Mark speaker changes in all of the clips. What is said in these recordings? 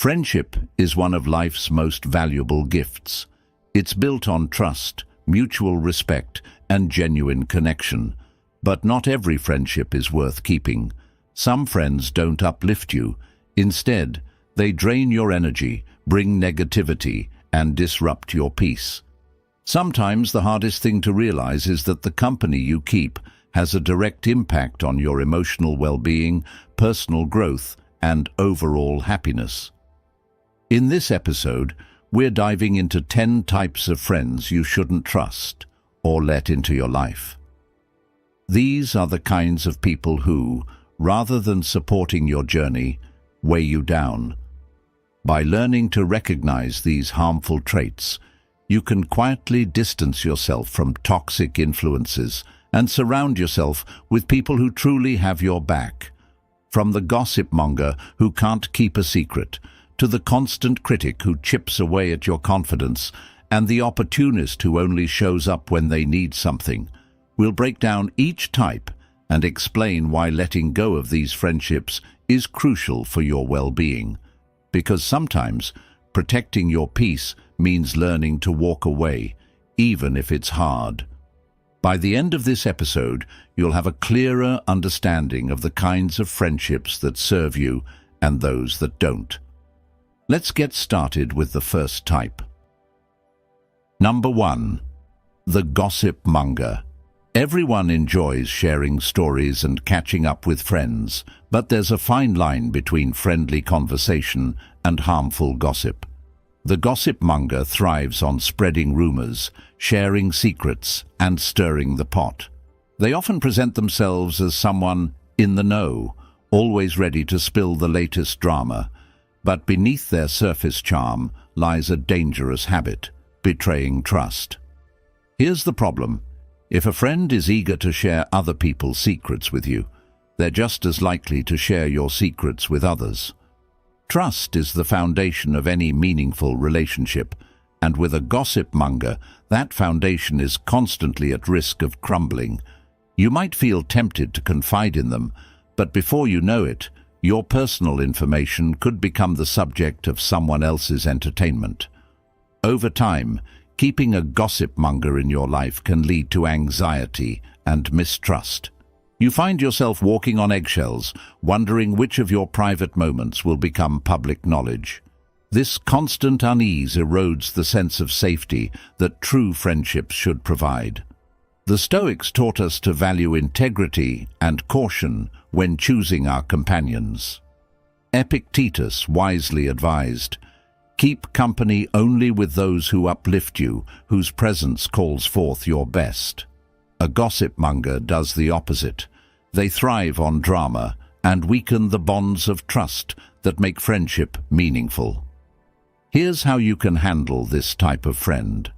Speaker 1: Friendship is one of life's most valuable gifts. It's built on trust, mutual respect, and genuine connection. But not every friendship is worth keeping. Some friends don't uplift you. Instead, they drain your energy, bring negativity, and disrupt your peace. Sometimes the hardest thing to realize is that the company you keep has a direct impact on your emotional well-being, personal growth, and overall happiness. In this episode, we're diving into 10 types of friends you shouldn't trust or let into your life. These are the kinds of people who, rather than supporting your journey, weigh you down. By learning to recognize these harmful traits, you can quietly distance yourself from toxic influences and surround yourself with people who truly have your back. From the gossip monger who can't keep a secret, to the constant critic who chips away at your confidence, and the opportunist who only shows up when they need something. We'll break down each type and explain why letting go of these friendships is crucial for your well-being. Because sometimes protecting your peace means learning to walk away, even if it's hard. By the end of this episode, you'll have a clearer understanding of the kinds of friendships that serve you and those that don't. Let's get started with the first type. Number 1. The gossip monger. Everyone enjoys sharing stories and catching up with friends, but there's a fine line between friendly conversation and harmful gossip. The gossip monger thrives on spreading rumors, sharing secrets, and stirring the pot. They often present themselves as someone in the know, always ready to spill the latest drama. But beneath their surface charm lies a dangerous habit, betraying trust. Here's the problem. If a friend is eager to share other people's secrets with you, they're just as likely to share your secrets with others. Trust is the foundation of any meaningful relationship, and with a gossip monger, that foundation is constantly at risk of crumbling. You might feel tempted to confide in them, but before you know it, your personal information could become the subject of someone else's entertainment. Over time, keeping a gossip monger in your life can lead to anxiety and mistrust. You find yourself walking on eggshells, wondering which of your private moments will become public knowledge. This constant unease erodes the sense of safety that true friendships should provide. The Stoics taught us to value integrity and caution when choosing our companions. Epictetus wisely advised, "Keep company only with those who uplift you, whose presence calls forth your best." A gossip monger does the opposite. They thrive on drama and weaken the bonds of trust that make friendship meaningful. Here's how you can handle this type of friend.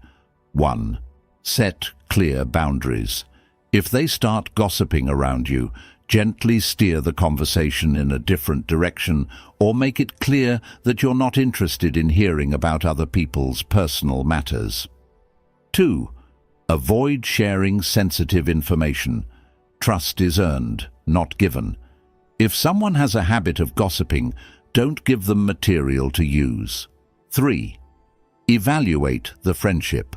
Speaker 1: 1. Set clear boundaries. If they start gossiping around you, gently steer the conversation in a different direction or make it clear that you're not interested in hearing about other people's personal matters. 2. Avoid sharing sensitive information. Trust is earned, not given. If someone has a habit of gossiping, don't give them material to use. 3. Evaluate the friendship.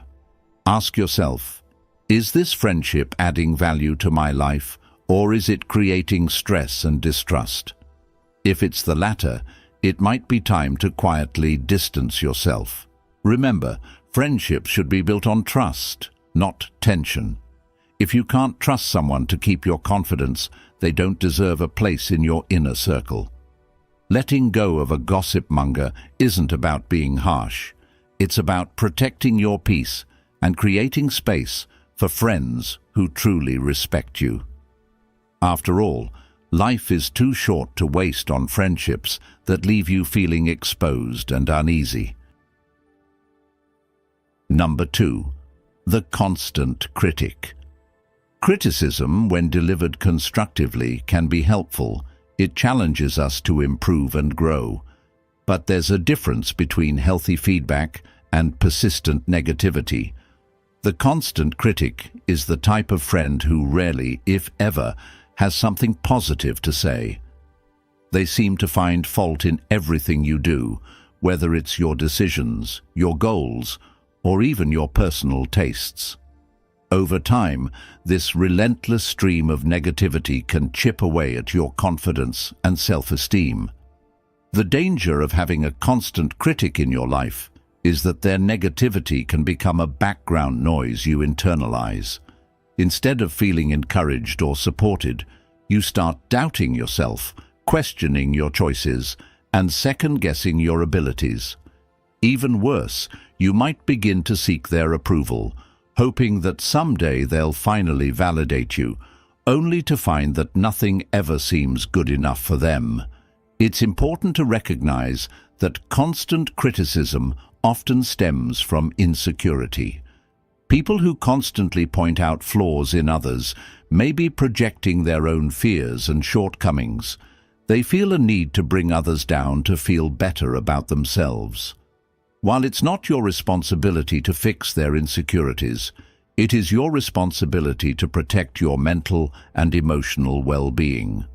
Speaker 1: Ask yourself, is this friendship adding value to my life, or is it creating stress and distrust? If it's the latter, it might be time to quietly distance yourself. Remember, friendships should be built on trust, not tension. If you can't trust someone to keep your confidence, they don't deserve a place in your inner circle. Letting go of a gossip monger isn't about being harsh. It's about protecting your peace and creating space for friends who truly respect you. After all, life is too short to waste on friendships that leave you feeling exposed and uneasy. Number 2. The constant critic. Criticism, when delivered constructively, can be helpful. It challenges us to improve and grow. But there's a difference between healthy feedback and persistent negativity. The constant critic is the type of friend who rarely, if ever, has something positive to say. They seem to find fault in everything you do, whether it's your decisions, your goals, or even your personal tastes. Over time, this relentless stream of negativity can chip away at your confidence and self-esteem. The danger of having a constant critic in your life is that their negativity can become a background noise you internalize. Instead of feeling encouraged or supported, you start doubting yourself, questioning your choices, and second-guessing your abilities. Even worse, you might begin to seek their approval, hoping that someday they'll finally validate you, only to find that nothing ever seems good enough for them. It's important to recognize that constant criticism often stems from insecurity. People who constantly point out flaws in others may be projecting their own fears and shortcomings. They feel a need to bring others down to feel better about themselves. While it's not your responsibility to fix their insecurities, it is your responsibility to protect your mental and emotional well-being.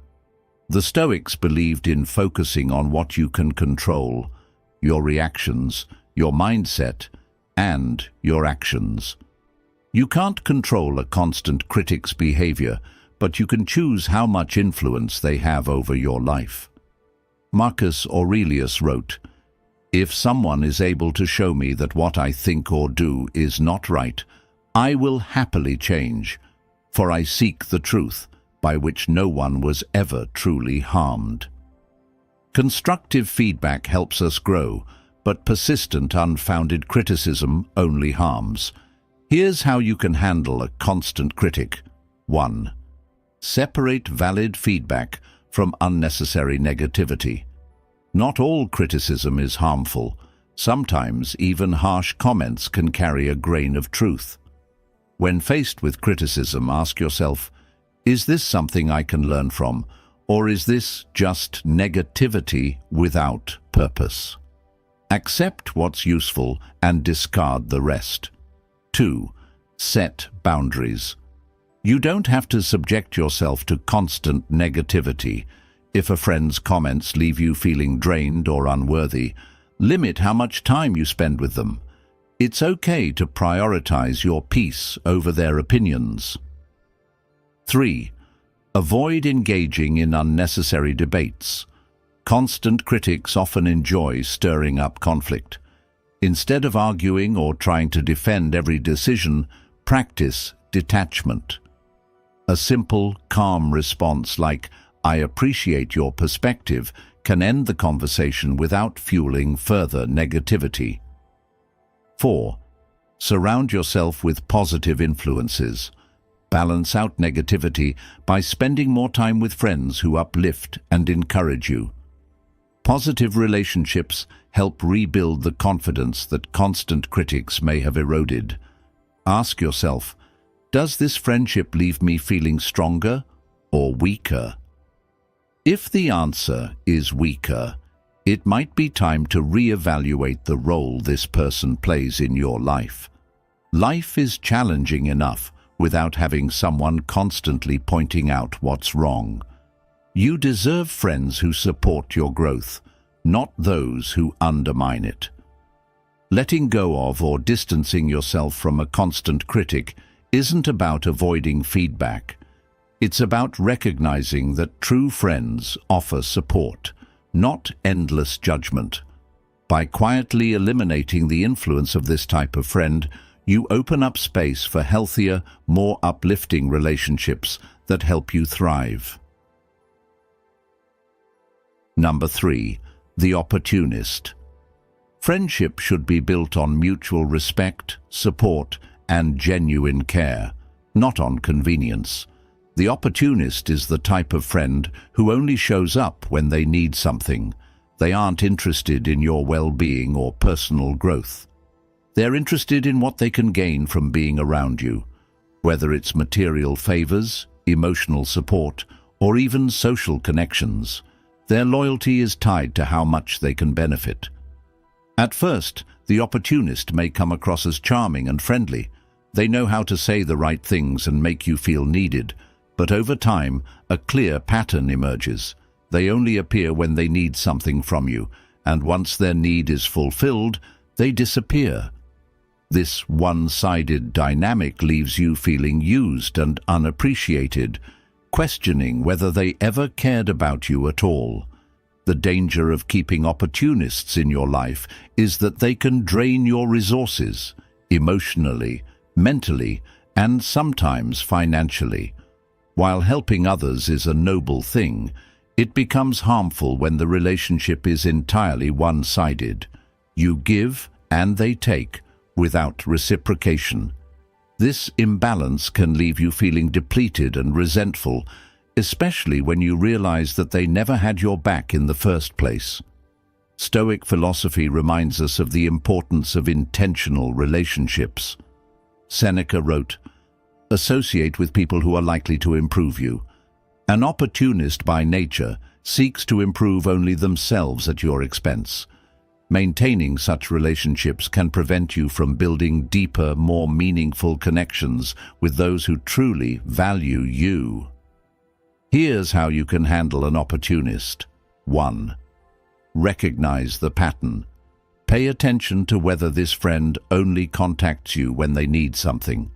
Speaker 1: The Stoics believed in focusing on what you can control: your reactions, your mindset, and your actions. You can't control a constant critic's behavior, but you can choose how much influence they have over your life. Marcus Aurelius wrote, "If someone is able to show me that what I think or do is not right, I will happily change, for I seek the truth, by which no one was ever truly harmed." Constructive feedback helps us grow, but persistent, unfounded criticism only harms. Here's how you can handle a constant critic. 1. Separate valid feedback from unnecessary negativity. Not all criticism is harmful. Sometimes even harsh comments can carry a grain of truth. When faced with criticism, ask yourself, is this something I can learn from, or is this just negativity without purpose? Accept what's useful and discard the rest. 2. Set boundaries. You don't have to subject yourself to constant negativity. If a friend's comments leave you feeling drained or unworthy, limit how much time you spend with them. It's okay to prioritize your peace over their opinions. 3. Avoid engaging in unnecessary debates. Constant critics often enjoy stirring up conflict. Instead of arguing or trying to defend every decision, practice detachment. A simple, calm response like, "I appreciate your perspective," can end the conversation without fueling further negativity. 4. Surround yourself with positive influences. Balance out negativity by spending more time with friends who uplift and encourage you. Positive relationships help rebuild the confidence that constant critics may have eroded. Ask yourself, does this friendship leave me feeling stronger or weaker? If the answer is weaker, it might be time to reevaluate the role this person plays in your life. Life is challenging enough without having someone constantly pointing out what's wrong. You deserve friends who support your growth, not those who undermine it. Letting go of or distancing yourself from a constant critic isn't about avoiding feedback. It's about recognizing that true friends offer support, not endless judgment. By quietly eliminating the influence of this type of friend, you open up space for healthier, more uplifting relationships that help you thrive. Number 3. The opportunist. Friendship should be built on mutual respect, support, and genuine care, not on convenience. The opportunist is the type of friend who only shows up when they need something. They aren't interested in your well-being or personal growth. They're interested in what they can gain from being around you, whether it's material favors, emotional support, or even social connections. Their loyalty is tied to how much they can benefit. At first, the opportunist may come across as charming and friendly. They know how to say the right things and make you feel needed. But over time, a clear pattern emerges. They only appear when they need something from you, and once their need is fulfilled, they disappear. This one-sided dynamic leaves you feeling used and unappreciated, questioning whether they ever cared about you at all. The danger of keeping opportunists in your life is that they can drain your resources, emotionally, mentally, and sometimes financially. While helping others is a noble thing, it becomes harmful when the relationship is entirely one-sided. You give and they take, without reciprocation. This imbalance can leave you feeling depleted and resentful, especially when you realize that they never had your back in the first place. Stoic philosophy reminds us of the importance of intentional relationships. Seneca wrote, "Associate with people who are likely to improve you. An opportunist by nature seeks to improve only themselves at your expense. Maintaining such relationships can prevent you from building deeper, more meaningful connections with those who truly value you." Here's how you can handle an opportunist. 1. Recognize the pattern. Pay attention to whether this friend only contacts you when they need something.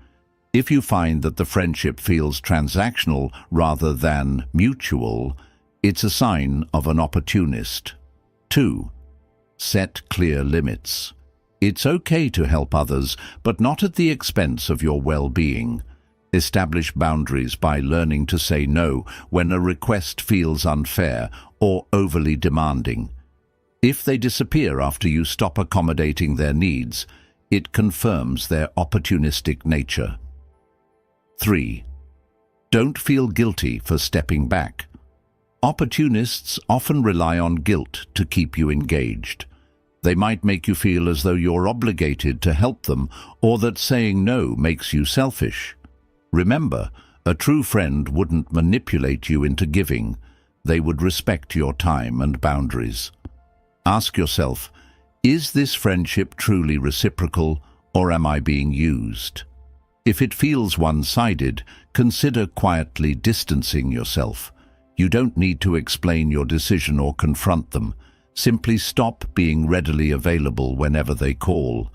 Speaker 1: If you find that the friendship feels transactional rather than mutual, it's a sign of an opportunist. 2. Set clear limits. It's okay to help others, but not at the expense of your well-being. Establish boundaries by learning to say no when a request feels unfair or overly demanding. If they disappear after you stop accommodating their needs, it confirms their opportunistic nature. 3. Don't feel guilty for stepping back. Opportunists often rely on guilt to keep you engaged. They might make you feel as though you're obligated to help them or that saying no makes you selfish. Remember, a true friend wouldn't manipulate you into giving. They would respect your time and boundaries. Ask yourself, is this friendship truly reciprocal, or am I being used? If it feels one-sided, consider quietly distancing yourself. You don't need to explain your decision or confront them. Simply stop being readily available whenever they call.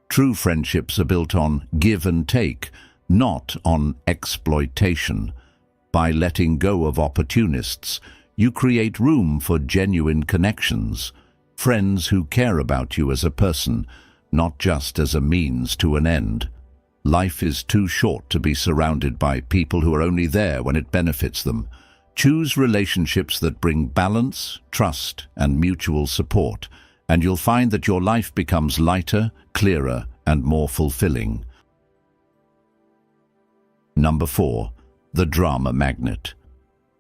Speaker 1: True friendships are built on give and take, not on exploitation. By letting go of opportunists, you create room for genuine connections, friends who care about you as a person, not just as a means to an end. Life is too short to be surrounded by people who are only there when it benefits them. Choose relationships that bring balance, trust, and mutual support, and you'll find that your life becomes lighter, clearer, and more fulfilling. Number 4. The drama magnet.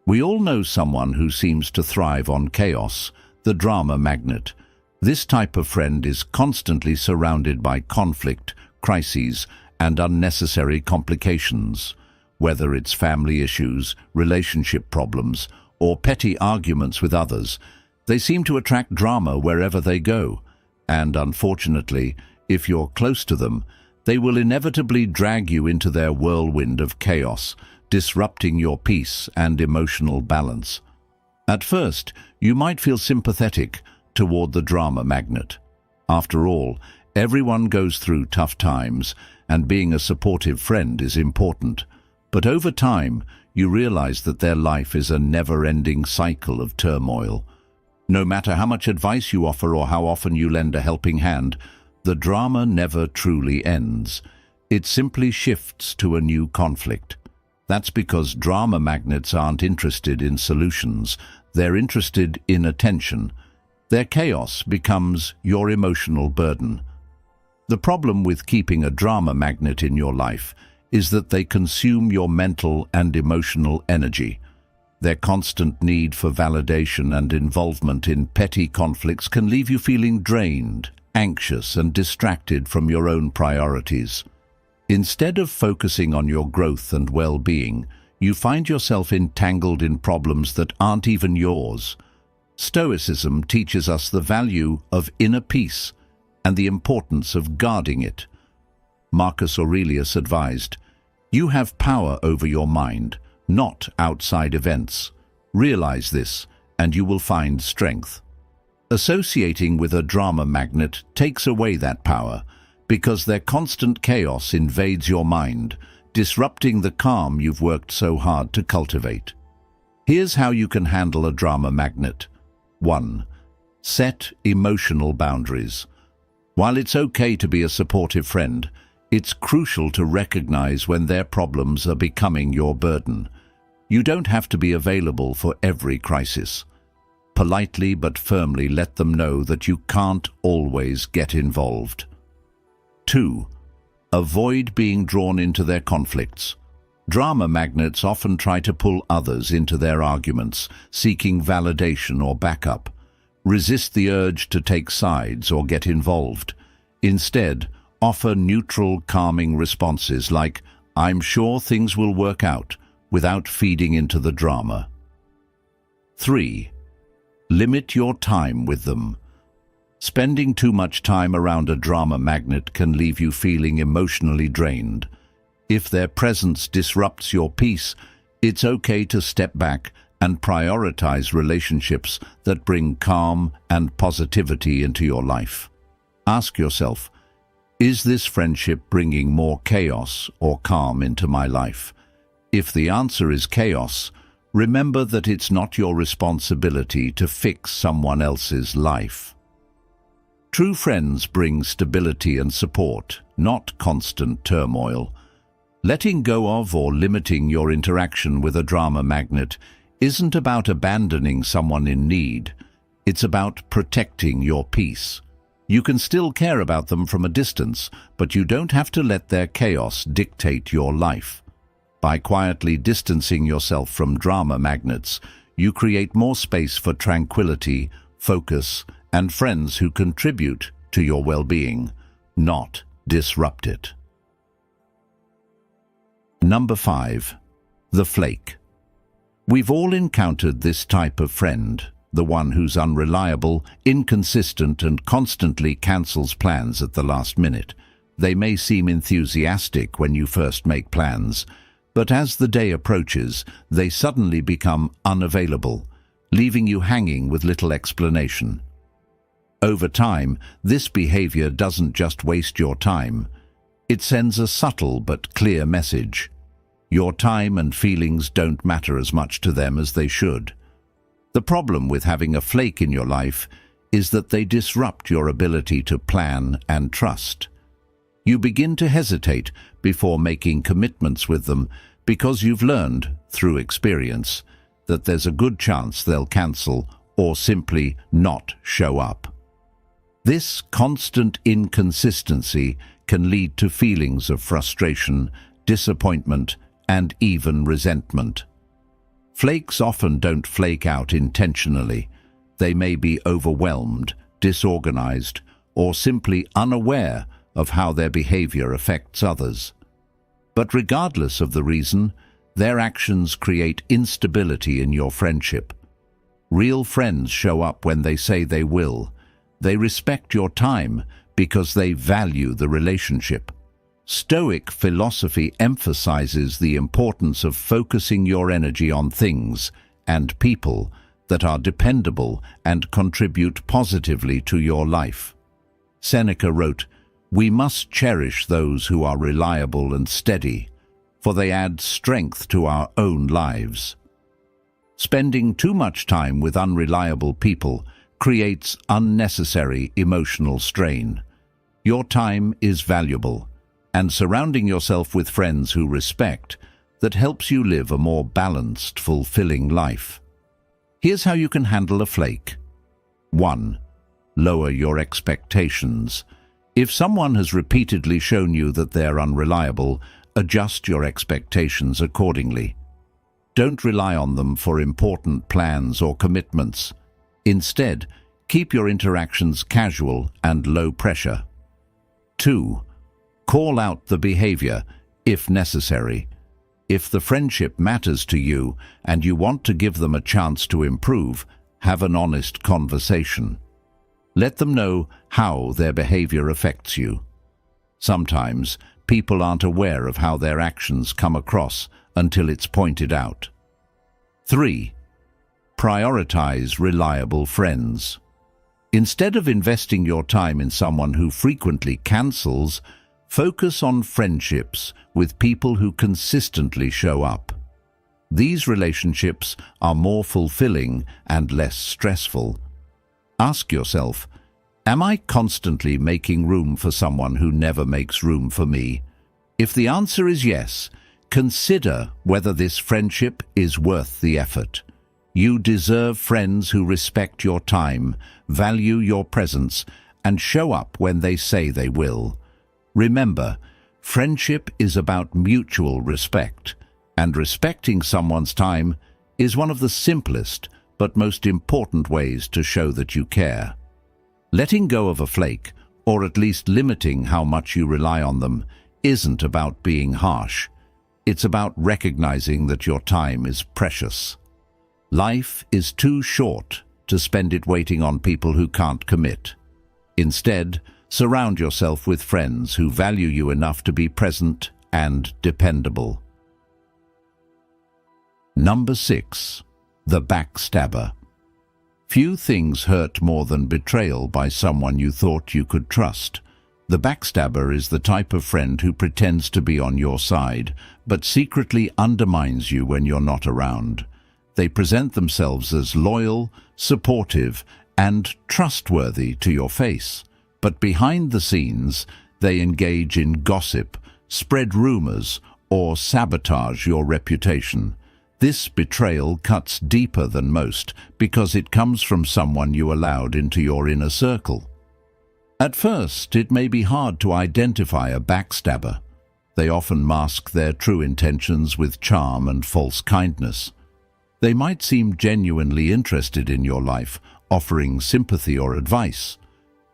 Speaker 1: We all know someone who seems to thrive on chaos, the drama magnet. This type of friend is constantly surrounded by conflict, crises, and unnecessary complications. Whether it's family issues, relationship problems, or petty arguments with others, they seem to attract drama wherever they go. And unfortunately, if you're close to them, they will inevitably drag you into their whirlwind of chaos, disrupting your peace and emotional balance. At first, you might feel sympathetic toward the drama magnet. After all, everyone goes through tough times, and being a supportive friend is important. But over time, you realize that their life is a never-ending cycle of turmoil. No matter how much advice you offer or how often you lend a helping hand, the drama never truly ends. It simply shifts to a new conflict. That's because drama magnets aren't interested in solutions. They're interested in attention. Their chaos becomes your emotional burden. The problem with keeping a drama magnet in your life is that they consume your mental and emotional energy. Their constant need for validation and involvement in petty conflicts can leave you feeling drained, anxious, and distracted from your own priorities. Instead of focusing on your growth and well-being, you find yourself entangled in problems that aren't even yours. Stoicism teaches us the value of inner peace and the importance of guarding it. Marcus Aurelius advised, "You have power over your mind, not outside events. Realize this, and you will find strength. Associating with a drama magnet takes away that power, because their constant chaos invades your mind, disrupting the calm you've worked so hard to cultivate. Here's how you can handle a drama magnet. 1. Set emotional boundaries. While it's okay to be a supportive friend, it's crucial to recognize when their problems are becoming your burden. You don't have to be available for every crisis. Politely but firmly let them know that you can't always get involved. 2. Avoid being drawn into their conflicts. Drama magnets often try to pull others into their arguments, seeking validation or backup. Resist the urge to take sides or get involved. Instead, offer neutral, calming responses like, "I'm sure things will work out," without feeding into the drama. 3. Limit your time with them. Spending too much time around a drama magnet can leave you feeling emotionally drained. If their presence disrupts your peace, it's okay to step back and prioritize relationships that bring calm and positivity into your life. Ask yourself, is this friendship bringing more chaos or calm into my life? If the answer is chaos, remember that it's not your responsibility to fix someone else's life. True friends bring stability and support, not constant turmoil. Letting go of or limiting your interaction with a drama magnet isn't about abandoning someone in need. It's about protecting your peace. You can still care about them from a distance, but you don't have to let their chaos dictate your life. By quietly distancing yourself from drama magnets, you create more space for tranquility, focus, and friends who contribute to your well-being, not disrupt it. Number 5. The flake. We've all encountered this type of friend, the one who's unreliable, inconsistent, and constantly cancels plans at the last minute. They may seem enthusiastic when you first make plans, but as the day approaches, they suddenly become unavailable, leaving you hanging with little explanation. Over time, this behavior doesn't just waste your time. It sends a subtle but clear message. Your time and feelings don't matter as much to them as they should. The problem with having a flake in your life is that they disrupt your ability to plan and trust. You begin to hesitate before making commitments with them because you've learned, through experience, that there's a good chance they'll cancel or simply not show up. This constant inconsistency can lead to feelings of frustration, disappointment, and even resentment. Flakes often don't flake out intentionally. They may be overwhelmed, disorganized, or simply unaware of how their behavior affects others. But regardless of the reason, their actions create instability in your friendship. Real friends show up when they say they will. They respect your time because they value the relationship. Stoic philosophy emphasizes the importance of focusing your energy on things and people that are dependable and contribute positively to your life. Seneca wrote, "We must cherish those who are reliable and steady, for they add strength to our own lives." Spending too much time with unreliable people creates unnecessary emotional strain. Your time is valuable, and surrounding yourself with friends who respect that helps you live a more balanced, fulfilling life. Here's how you can handle a flake. 1. Lower your expectations. If someone has repeatedly shown you that they're unreliable, adjust your expectations accordingly. Don't rely on them for important plans or commitments. Instead, keep your interactions casual and low pressure. 2. Call out the behavior, if necessary. If the friendship matters to you and you want to give them a chance to improve, have an honest conversation. Let them know how their behavior affects you. Sometimes, people aren't aware of how their actions come across until it's pointed out. 3. Prioritize reliable friends. Instead of investing your time in someone who frequently cancels, focus on friendships with people who consistently show up. These relationships are more fulfilling and less stressful. Ask yourself, am I constantly making room for someone who never makes room for me? If the answer is yes, consider whether this friendship is worth the effort. You deserve friends who respect your time, value your presence, and show up when they say they will. Remember, friendship is about mutual respect, and respecting someone's time is one of the simplest but most important ways to show that you care. Letting go of a flake, or at least limiting how much you rely on them, isn't about being harsh. It's about recognizing that your time is precious. Life is too short to spend it waiting on people who can't commit. Instead, surround yourself with friends who value you enough to be present and dependable. Number 6. The backstabber. Few things hurt more than betrayal by someone you thought you could trust. The backstabber is the type of friend who pretends to be on your side, but secretly undermines you when you're not around. They present themselves as loyal, supportive, and trustworthy to your face. But behind the scenes, they engage in gossip, spread rumors, or sabotage your reputation. This betrayal cuts deeper than most because it comes from someone you allowed into your inner circle. At first, it may be hard to identify a backstabber. They often mask their true intentions with charm and false kindness. They might seem genuinely interested in your life, offering sympathy or advice.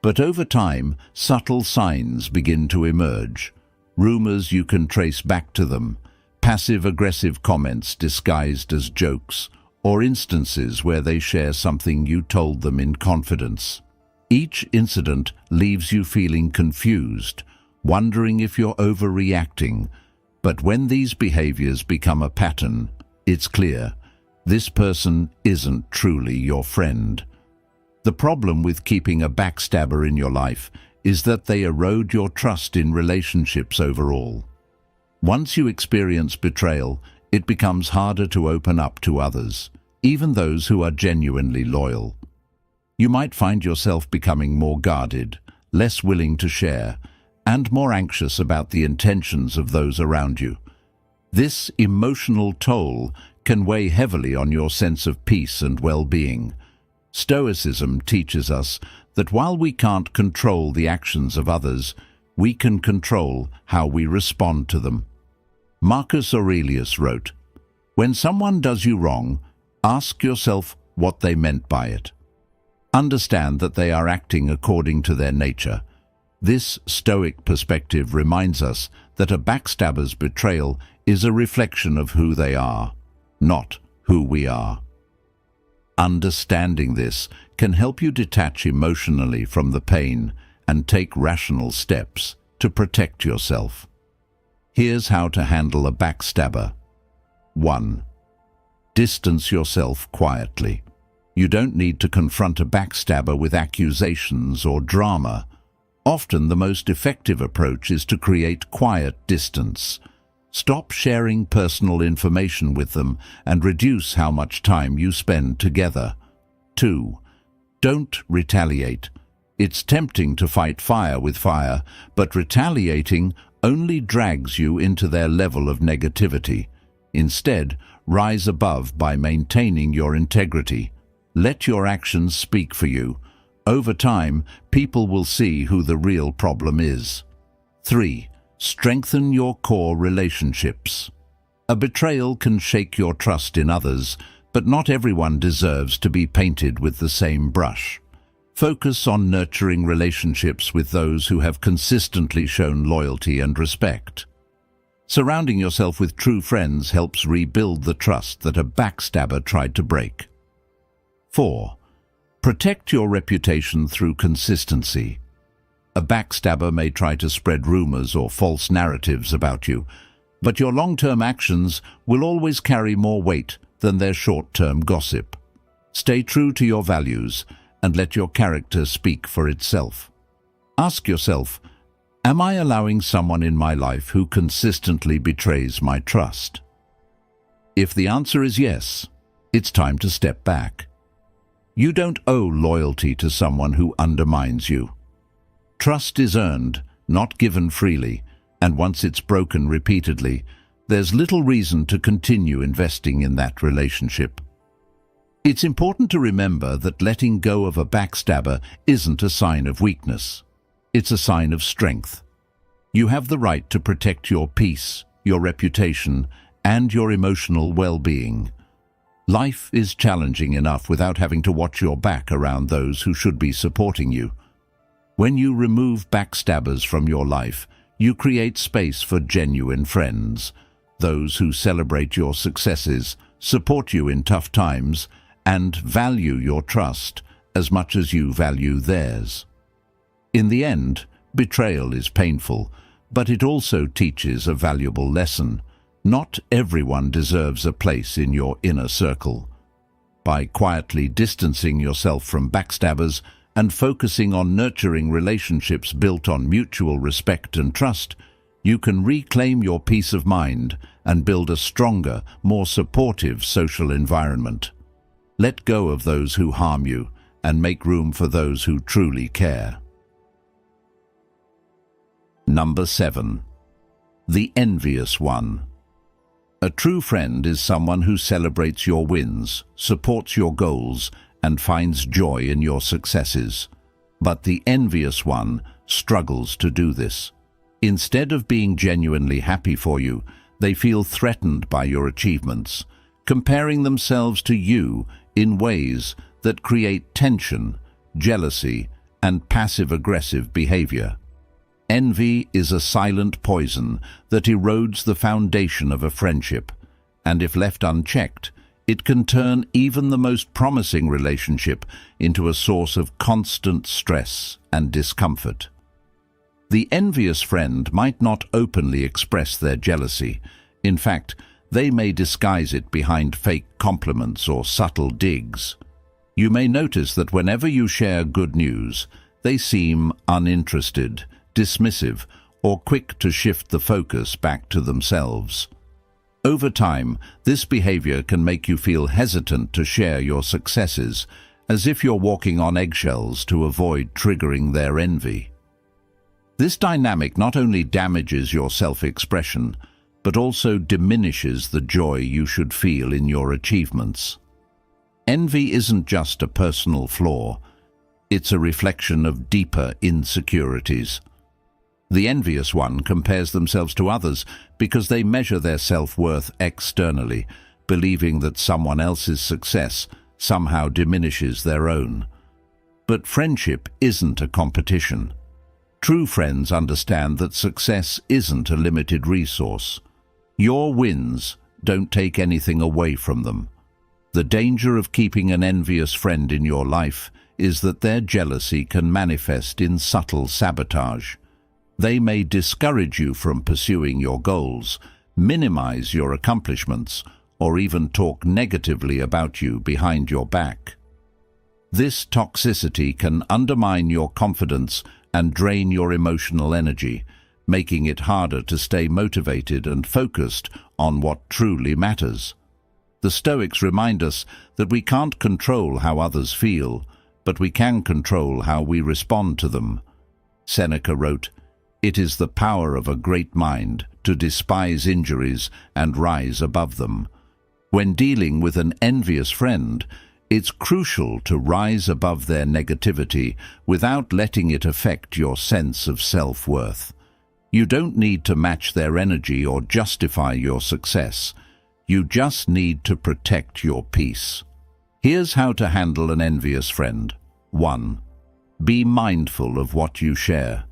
Speaker 1: But over time, subtle signs begin to emerge. Rumors you can trace back to them, passive-aggressive comments disguised as jokes, or instances where they share something you told them in confidence. Each incident leaves you feeling confused, wondering if you're overreacting. But when these behaviors become a pattern, it's clear this person isn't truly your friend. The problem with keeping a backstabber in your life is that they erode your trust in relationships overall. Once you experience betrayal, it becomes harder to open up to others, even those who are genuinely loyal. You might find yourself becoming more guarded, less willing to share, and more anxious about the intentions of those around you. This emotional toll can weigh heavily on your sense of peace and well-being. Stoicism teaches us that while we can't control the actions of others, we can control how we respond to them. Marcus Aurelius wrote, "When someone does you wrong, ask yourself what they meant by it. Understand that they are acting according to their nature." This Stoic perspective reminds us that a backstabber's betrayal is a reflection of who they are, not who we are. Understanding this can help you detach emotionally from the pain and take rational steps to protect yourself. Here's how to handle a backstabber. 1. Distance yourself quietly. You don't need to confront a backstabber with accusations or drama. Often the most effective approach is to create quiet distance. Stop sharing personal information with them and reduce how much time you spend together. 2. Don't retaliate. It's tempting to fight fire with fire, but retaliating only drags you into their level of negativity. Instead, rise above by maintaining your integrity. Let your actions speak for you. Over time, people will see who the real problem is. 3. Strengthen your core relationships. A betrayal can shake your trust in others, but not everyone deserves to be painted with the same brush. Focus on nurturing relationships with those who have consistently shown loyalty and respect. Surrounding yourself with true friends helps rebuild the trust that a backstabber tried to break. 4. Protect your reputation through consistency. A backstabber may try to spread rumors or false narratives about you, but your long-term actions will always carry more weight than their short-term gossip. Stay true to your values and let your character speak for itself. Ask yourself, am I allowing someone in my life who consistently betrays my trust? If the answer is yes, it's time to step back. You don't owe loyalty to someone who undermines you. Trust is earned, not given freely, and once it's broken repeatedly, there's little reason to continue investing in that relationship. It's important to remember that letting go of a backstabber isn't a sign of weakness. It's a sign of strength. You have the right to protect your peace, your reputation, and your emotional well-being. Life is challenging enough without having to watch your back around those who should be supporting you. When you remove backstabbers from your life, you create space for genuine friends, those who celebrate your successes, support you in tough times, and value your trust as much as you value theirs. In the end, betrayal is painful, but it also teaches a valuable lesson. Not everyone deserves a place in your inner circle. By quietly distancing yourself from backstabbers and focusing on nurturing relationships built on mutual respect and trust, you can reclaim your peace of mind and build a stronger, more supportive social environment. Let go of those who harm you and make room for those who truly care. Number 7. The envious one. A true friend is someone who celebrates your wins, supports your goals, and finds joy in your successes. But the envious one struggles to do this. Instead of being genuinely happy for you, they feel threatened by your achievements, comparing themselves to you in ways that create tension, jealousy, and passive-aggressive behavior. Envy is a silent poison that erodes the foundation of a friendship, and if left unchecked, it can turn even the most promising relationship into a source of constant stress and discomfort. The envious friend might not openly express their jealousy. In fact, they may disguise it behind fake compliments or subtle digs. You may notice that whenever you share good news, they seem uninterested, dismissive, or quick to shift the focus back to themselves. Over time, this behavior can make you feel hesitant to share your successes, as if you're walking on eggshells to avoid triggering their envy. This dynamic not only damages your self-expression, but also diminishes the joy you should feel in your achievements. Envy isn't just a personal flaw, it's a reflection of deeper insecurities. The envious one compares themselves to others because they measure their self-worth externally, believing that someone else's success somehow diminishes their own. But friendship isn't a competition. True friends understand that success isn't a limited resource. Your wins don't take anything away from them. The danger of keeping an envious friend in your life is that their jealousy can manifest in subtle sabotage. They may discourage you from pursuing your goals, minimize your accomplishments, or even talk negatively about you behind your back. This toxicity can undermine your confidence and drain your emotional energy, making it harder to stay motivated and focused on what truly matters. The Stoics remind us that we can't control how others feel, but we can control how we respond to them. Seneca wrote, "It is the power of a great mind to despise injuries and rise above them." When dealing with an envious friend, it's crucial to rise above their negativity without letting it affect your sense of self-worth. You don't need to match their energy or justify your success. You just need to protect your peace. Here's how to handle an envious friend. 1. Be mindful of what you share.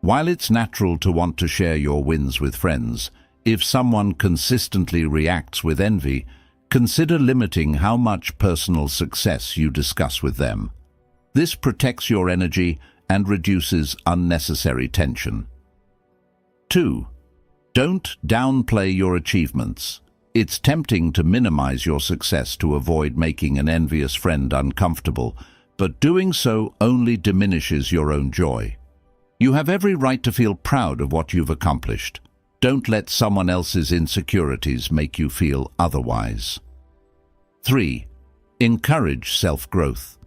Speaker 1: While it's natural to want to share your wins with friends, if someone consistently reacts with envy, consider limiting how much personal success you discuss with them. This protects your energy and reduces unnecessary tension. 2. Don't downplay your achievements. It's tempting to minimize your success to avoid making an envious friend uncomfortable, but doing so only diminishes your own joy. You have every right to feel proud of what you've accomplished. Don't let someone else's insecurities make you feel otherwise. 3. Encourage self-growth.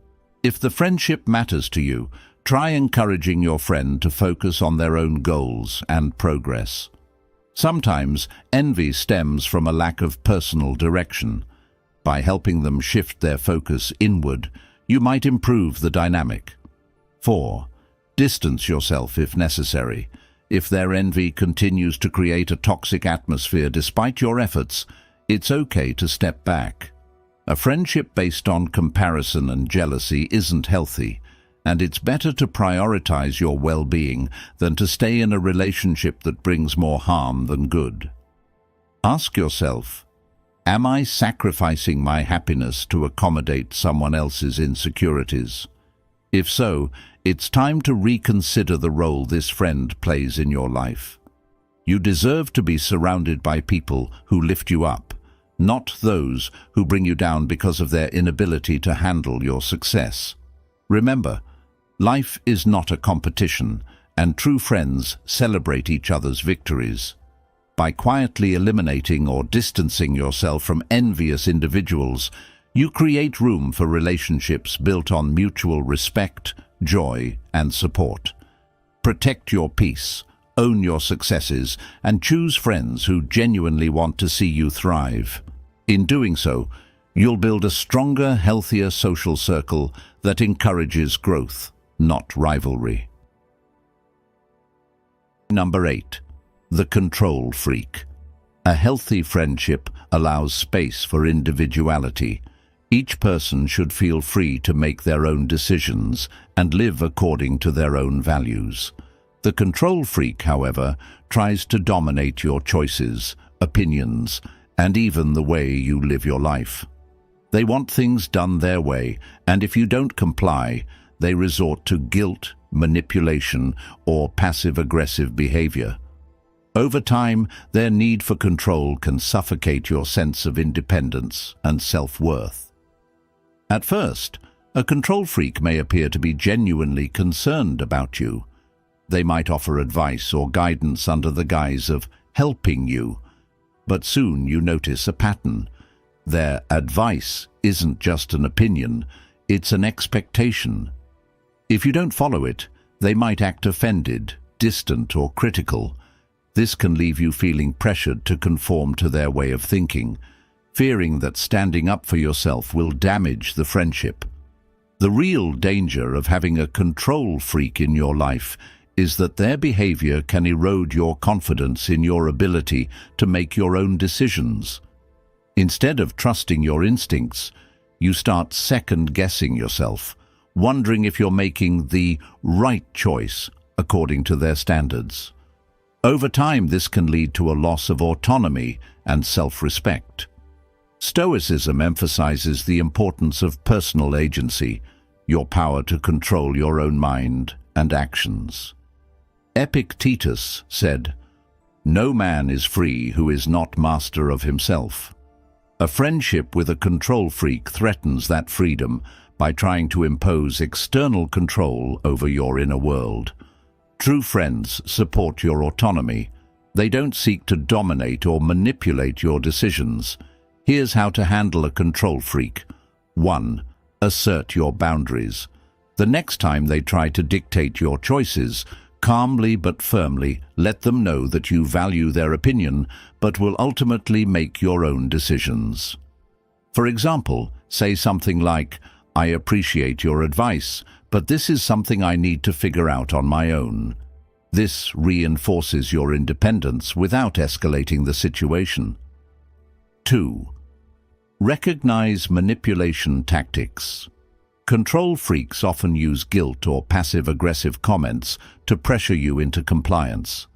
Speaker 1: If the friendship matters to you, try encouraging your friend to focus on their own goals and progress. Sometimes envy stems from a lack of personal direction. By helping them shift their focus inward, you might improve the dynamic. 4. Distance yourself if necessary. If their envy continues to create a toxic atmosphere despite your efforts, it's okay to step back. A friendship based on comparison and jealousy isn't healthy, and it's better to prioritize your well-being than to stay in a relationship that brings more harm than good. Ask yourself, am I sacrificing my happiness to accommodate someone else's insecurities? If so, it's time to reconsider the role this friend plays in your life. You deserve to be surrounded by people who lift you up, not those who bring you down because of their inability to handle your success. Remember, life is not a competition, and true friends celebrate each other's victories. By quietly eliminating or distancing yourself from envious individuals, you create room for relationships built on mutual respect, joy, and support. Protect your peace, own your successes, and choose friends who genuinely want to see you thrive. In doing so, you'll build a stronger, healthier social circle that encourages growth, not rivalry. Number 8. The control freak. A healthy friendship allows space for individuality. Each person should feel free to make their own decisions and live according to their own values. The control freak, however, tries to dominate your choices, opinions, and even the way you live your life. They want things done their way, and if you don't comply, they resort to guilt, manipulation, or passive-aggressive behavior. Over time, their need for control can suffocate your sense of independence and self-worth. At first, a control freak may appear to be genuinely concerned about you. They might offer advice or guidance under the guise of helping you, but soon you notice a pattern. Their advice isn't just an opinion, it's an expectation. If you don't follow it, they might act offended, distant, or critical. This can leave you feeling pressured to conform to their way of thinking, fearing that standing up for yourself will damage the friendship. The real danger of having a control freak in your life is that their behavior can erode your confidence in your ability to make your own decisions. Instead of trusting your instincts, you start second-guessing yourself, wondering if you're making the right choice according to their standards. Over time, this can lead to a loss of autonomy and self-respect. Stoicism emphasizes the importance of personal agency, your power to control your own mind and actions. Epictetus said, "No man is free who is not master of himself." A friendship with a control freak threatens that freedom by trying to impose external control over your inner world. True friends support your autonomy. They don't seek to dominate or manipulate your decisions. Here's how to handle a control freak. 1. Assert your boundaries. The next time they try to dictate your choices, calmly but firmly let them know that you value their opinion but will ultimately make your own decisions. For example, say something like, "I appreciate your advice, but this is something I need to figure out on my own." This reinforces your independence without escalating the situation. 2. Recognize manipulation tactics. Control freaks often use guilt or passive-aggressive comments to pressure you into compliance.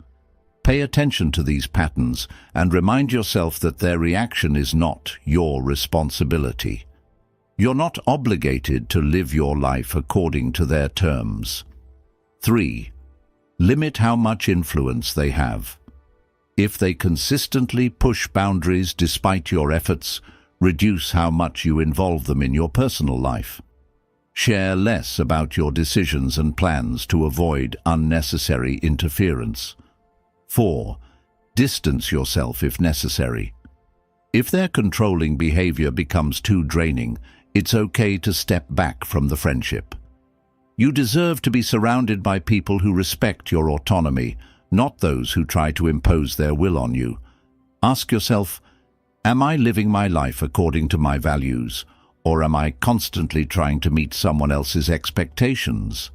Speaker 1: Pay attention to these patterns and remind yourself that their reaction is not your responsibility. You're not obligated to live your life according to their terms. 3. Limit how much influence they have. If they consistently push boundaries despite your efforts, reduce how much you involve them in your personal life. Share less about your decisions and plans to avoid unnecessary interference. 4. Distance yourself if necessary. If their controlling behavior becomes too draining, it's okay to step back from the friendship. You deserve to be surrounded by people who respect your autonomy, not those who try to impose their will on you. Ask yourself, am I living my life according to my values, or am I constantly trying to meet someone else's expectations?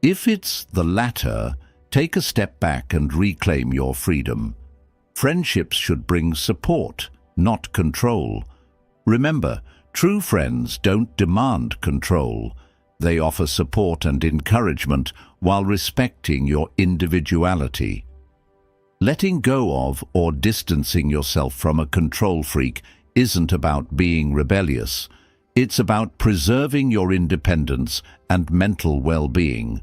Speaker 1: If it's the latter, take a step back and reclaim your freedom. Friendships should bring support, not control. Remember, true friends don't demand control. They offer support and encouragement while respecting your individuality. Letting go of or distancing yourself from a control freak isn't about being rebellious. It's about preserving your independence and mental well-being.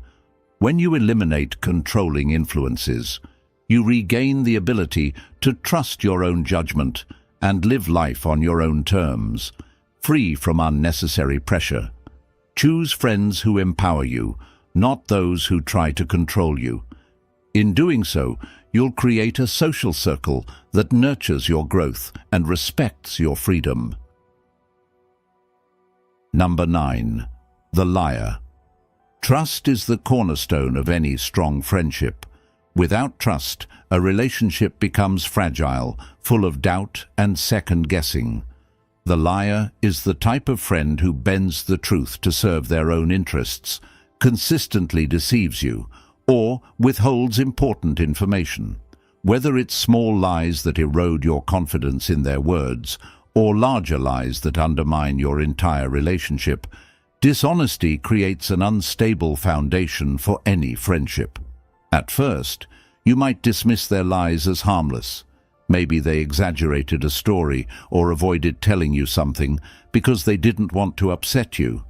Speaker 1: When you eliminate controlling influences, you regain the ability to trust your own judgment and live life on your own terms, free from unnecessary pressure. Choose friends who empower you, not those who try to control you. In doing so, you'll create a social circle that nurtures your growth and respects your freedom. Number 9. The liar. Trust is the cornerstone of any strong friendship. Without trust, a relationship becomes fragile, full of doubt and second-guessing. The liar is the type of friend who bends the truth to serve their own interests, consistently deceives you, or withholds important information. Whether it's small lies that erode your confidence in their words, or larger lies that undermine your entire relationship, dishonesty creates an unstable foundation for any friendship. At first, you might dismiss their lies as harmless. Maybe they exaggerated a story or avoided telling you something because they didn't want to upset you.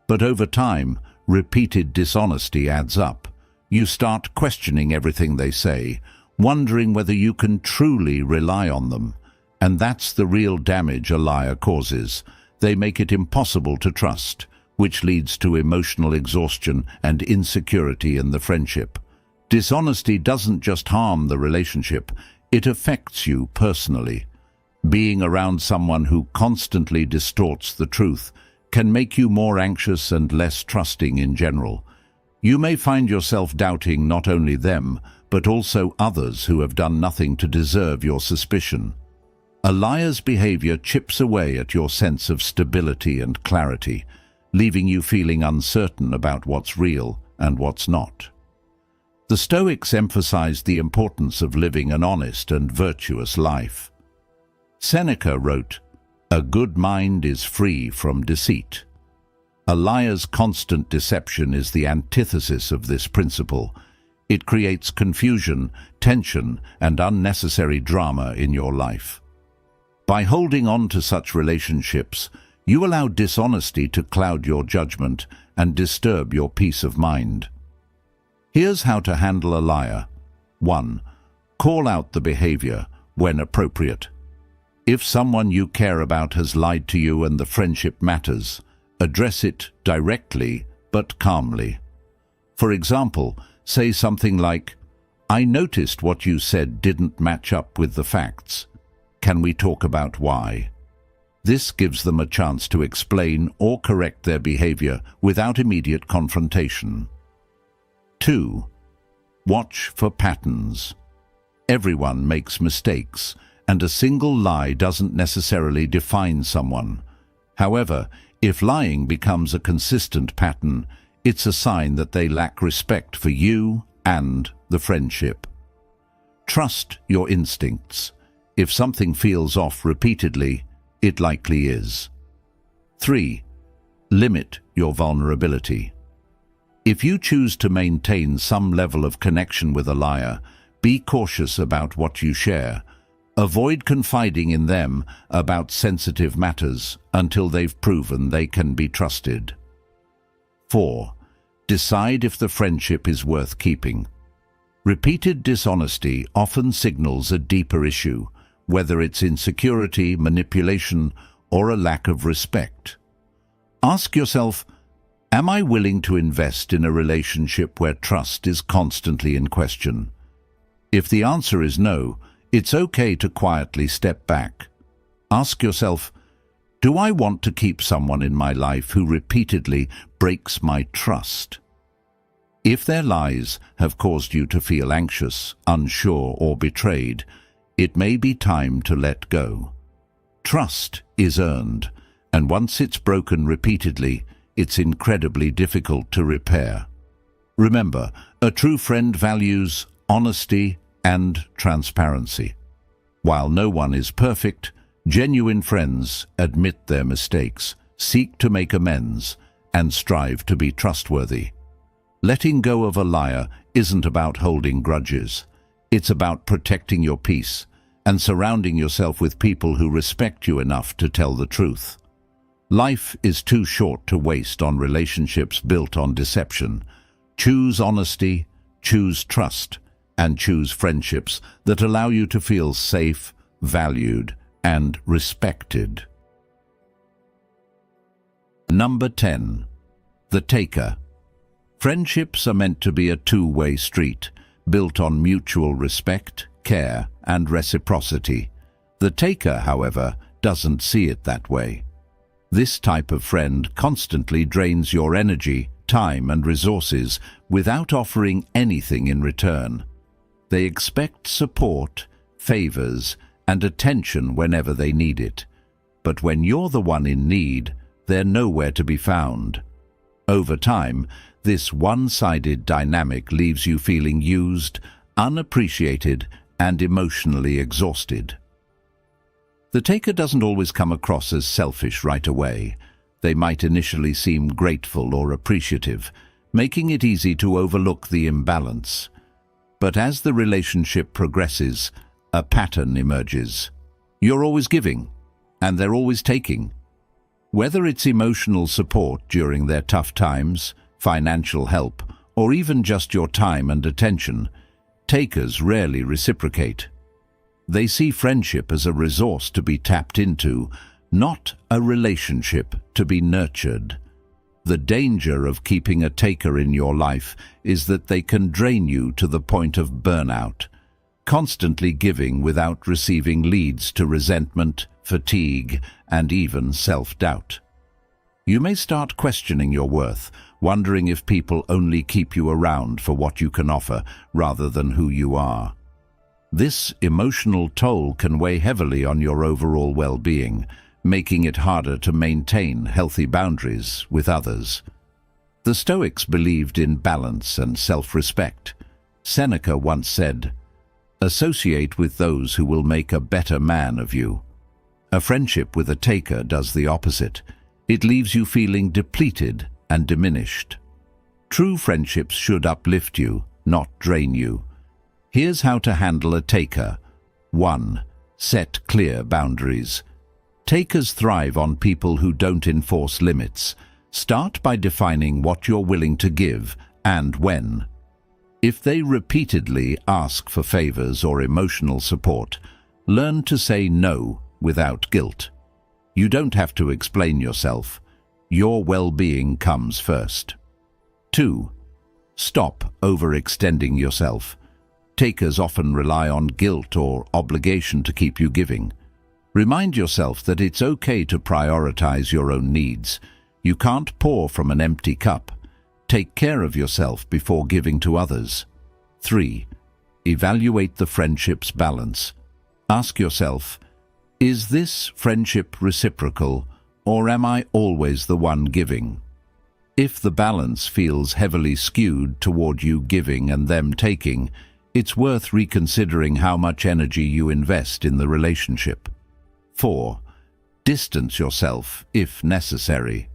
Speaker 1: But over time, repeated dishonesty adds up. You start questioning everything they say, wondering whether you can truly rely on them. And that's the real damage a liar causes. They make it impossible to trust, which leads to emotional exhaustion and insecurity in the friendship. Dishonesty doesn't just harm the relationship, it affects you personally. Being around someone who constantly distorts the truth can make you more anxious and less trusting in general. You may find yourself doubting not only them, but also others who have done nothing to deserve your suspicion. A liar's behavior chips away at your sense of stability and clarity, leaving you feeling uncertain about what's real and what's not. The Stoics emphasized the importance of living an honest and virtuous life. Seneca wrote, "A good mind is free from deceit." A liar's constant deception is the antithesis of this principle. It creates confusion, tension, and unnecessary drama in your life. By holding on to such relationships, you allow dishonesty to cloud your judgment and disturb your peace of mind. Here's how to handle a liar. 1. Call out the behavior when appropriate. If someone you care about has lied to you and the friendship matters, address it directly but calmly. For example, say something like, "I noticed what you said didn't match up with the facts. Can we talk about why?" This gives them a chance to explain or correct their behavior without immediate confrontation. 2. Watch for patterns. Everyone makes mistakes, and a single lie doesn't necessarily define someone. However, if lying becomes a consistent pattern, it's a sign that they lack respect for you and the friendship. Trust your instincts. If something feels off repeatedly, it likely is. 3. Limit your vulnerability. If you choose to maintain some level of connection with a liar, be cautious about what you share. Avoid confiding in them about sensitive matters until they've proven they can be trusted. 4. Decide if the friendship is worth keeping. Repeated dishonesty often signals a deeper issue, whether it's insecurity, manipulation, or a lack of respect. Ask yourself, am I willing to invest in a relationship where trust is constantly in question? If the answer is no, it's okay to quietly step back. Ask yourself, do I want to keep someone in my life who repeatedly breaks my trust? If their lies have caused you to feel anxious, unsure, or betrayed, it may be time to let go. Trust is earned, and once it's broken repeatedly, it's incredibly difficult to repair. Remember, a true friend values honesty and transparency. While no one is perfect, genuine friends admit their mistakes, seek to make amends, and strive to be trustworthy. Letting go of a liar isn't about holding grudges. It's about protecting your peace and surrounding yourself with people who respect you enough to tell the truth. Life is too short to waste on relationships built on deception. Choose honesty, choose trust, and choose friendships that allow you to feel safe, valued, and respected. Number 10. The taker. Friendships are meant to be a two-way street, built on mutual respect, care, and reciprocity. The taker, however, doesn't see it that way. This type of friend constantly drains your energy, time, and resources without offering anything in return. They expect support, favors, and attention whenever they need it. But when you're the one in need, they're nowhere to be found. Over time, this one-sided dynamic leaves you feeling used, unappreciated, and emotionally exhausted. The taker doesn't always come across as selfish right away. They might initially seem grateful or appreciative, making it easy to overlook the imbalance. But as the relationship progresses, a pattern emerges. You're always giving, and they're always taking. Whether it's emotional support during their tough times, financial help, or even just your time and attention, takers rarely reciprocate. They see friendship as a resource to be tapped into, not a relationship to be nurtured. The danger of keeping a taker in your life is that they can drain you to the point of burnout. Constantly giving without receiving leads to resentment, fatigue, and even self-doubt. You may start questioning your worth, wondering if people only keep you around for what you can offer rather than who you are. This emotional toll can weigh heavily on your overall well-being, making it harder to maintain healthy boundaries with others. The Stoics believed in balance and self-respect. Seneca once said, "Associate with those who will make a better man of you." A friendship with a taker does the opposite. It leaves you feeling depleted and diminished. True friendships should uplift you, not drain you. Here's how to handle a taker. 1. Set clear boundaries. Takers thrive on people who don't enforce limits. Start by defining what you're willing to give and when. If they repeatedly ask for favors or emotional support, learn to say no without guilt. You don't have to explain yourself. Your well-being comes first. 2. Stop overextending yourself. Takers often rely on guilt or obligation to keep you giving. Remind yourself that it's okay to prioritize your own needs. You can't pour from an empty cup. Take care of yourself before giving to others. 3. Evaluate the friendship's balance. Ask yourself, is this friendship reciprocal, or am I always the one giving? If the balance feels heavily skewed toward you giving and them taking, it's worth reconsidering how much energy you invest in the relationship. 4. Distance yourself if necessary.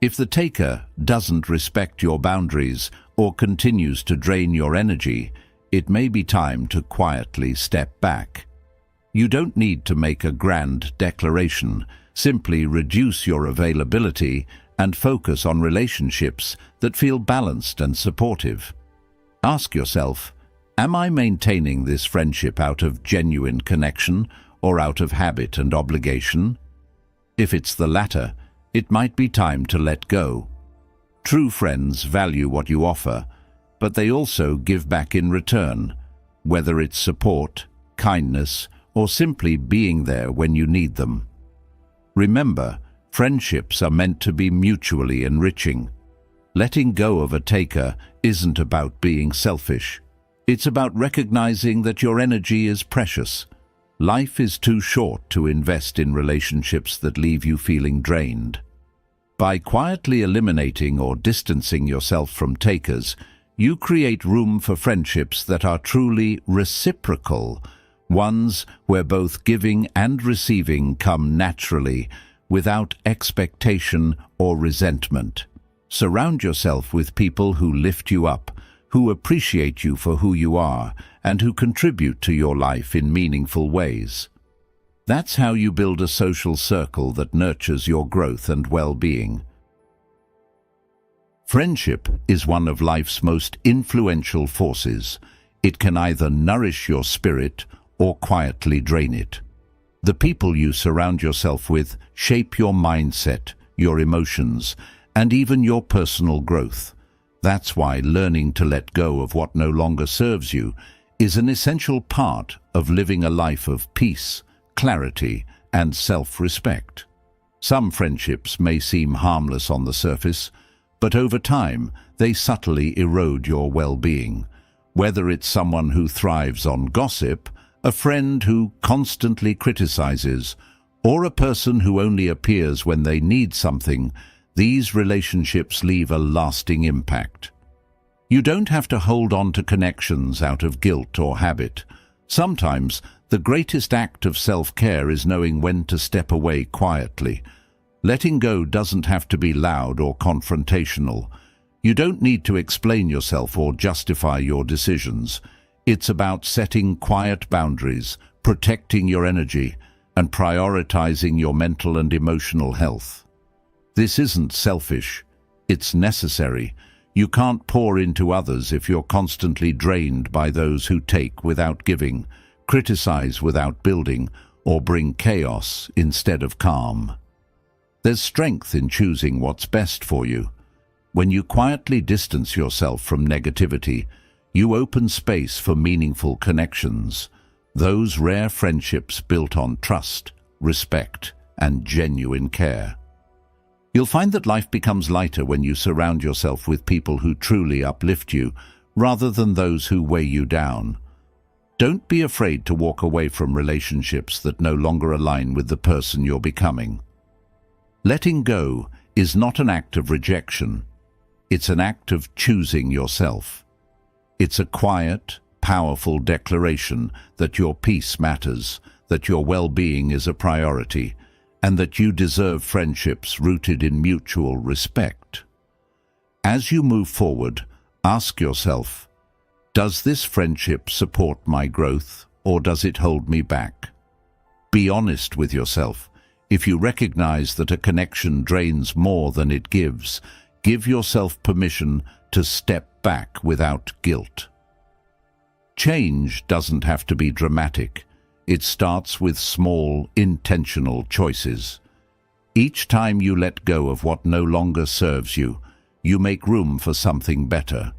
Speaker 1: If the taker doesn't respect your boundaries or continues to drain your energy, it may be time to quietly step back. You don't need to make a grand declaration. Simply reduce your availability and focus on relationships that feel balanced and supportive. Ask yourself, Am I maintaining this friendship out of genuine connection or out of habit and obligation? If it's the latter, it might be time to let go. True friends value what you offer, but they also give back in return, whether it's support, kindness, or simply being there when you need them. Remember, friendships are meant to be mutually enriching. Letting go of a taker isn't about being selfish. It's about recognizing that your energy is precious. Life is too short to invest in relationships that leave you feeling drained. By quietly eliminating or distancing yourself from takers, you create room for friendships that are truly reciprocal, ones where both giving and receiving come naturally, without expectation or resentment. Surround yourself with people who lift you up, who appreciate you for who you are, and who contribute to your life in meaningful ways. That's how you build a social circle that nurtures your growth and well-being. Friendship is one of life's most influential forces. It can either nourish your spirit or quietly drain it. The people you surround yourself with shape your mindset, your emotions, and even your personal growth. That's why learning to let go of what no longer serves you is an essential part of living a life of peace, clarity, and self-respect. Some friendships may seem harmless on the surface, but over time they subtly erode your well-being. Whether it's someone who thrives on gossip, a friend who constantly criticizes, or a person who only appears when they need something, these relationships leave a lasting impact. You don't have to hold on to connections out of guilt or habit. Sometimes the greatest act of self-care is knowing when to step away quietly. Letting go doesn't have to be loud or confrontational. You don't need to explain yourself or justify your decisions. It's about setting quiet boundaries, protecting your energy, and prioritizing your mental and emotional health. This isn't selfish. It's necessary. You can't pour into others if you're constantly drained by those who take without giving, criticize without building, or bring chaos instead of calm. There's strength in choosing what's best for you. When you quietly distance yourself from negativity, you open space for meaningful connections, those rare friendships built on trust, respect, and genuine care. You'll find that life becomes lighter when you surround yourself with people who truly uplift you, rather than those who weigh you down. Don't be afraid to walk away from relationships that no longer align with the person you're becoming. Letting go is not an act of rejection. It's an act of choosing yourself. It's a quiet, powerful declaration that your peace matters, that your well-being is a priority, and that you deserve friendships rooted in mutual respect. As you move forward, ask yourself, does this friendship support my growth, or does it hold me back? Be honest with yourself. If you recognize that a connection drains more than it gives, give yourself permission to step back without guilt. Change doesn't have to be dramatic. It starts with small, intentional choices. Each time you let go of what no longer serves you, you make room for something better.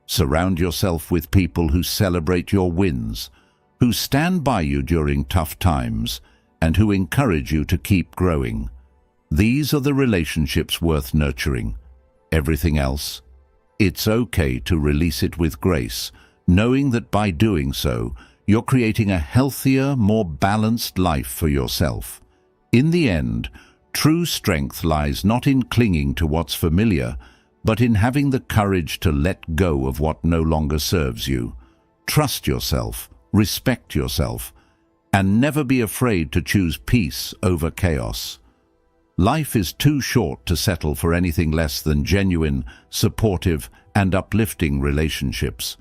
Speaker 1: Surround yourself with people who celebrate your wins, who stand by you during tough times, and who encourage you to keep growing. These are the relationships worth nurturing. Everything else, it's okay to release it with grace, knowing that by doing so, you're creating a healthier, more balanced life for yourself. In the end, true strength lies not in clinging to what's familiar, but in having the courage to let go of what no longer serves you. Trust yourself, respect yourself, and never be afraid to choose peace over chaos. Life is too short to settle for anything less than genuine, supportive, and uplifting relationships.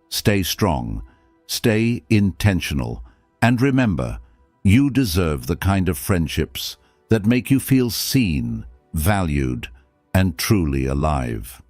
Speaker 1: Stay strong, stay intentional, and remember, you deserve the kind of friendships that make you feel seen, valued, and truly alive.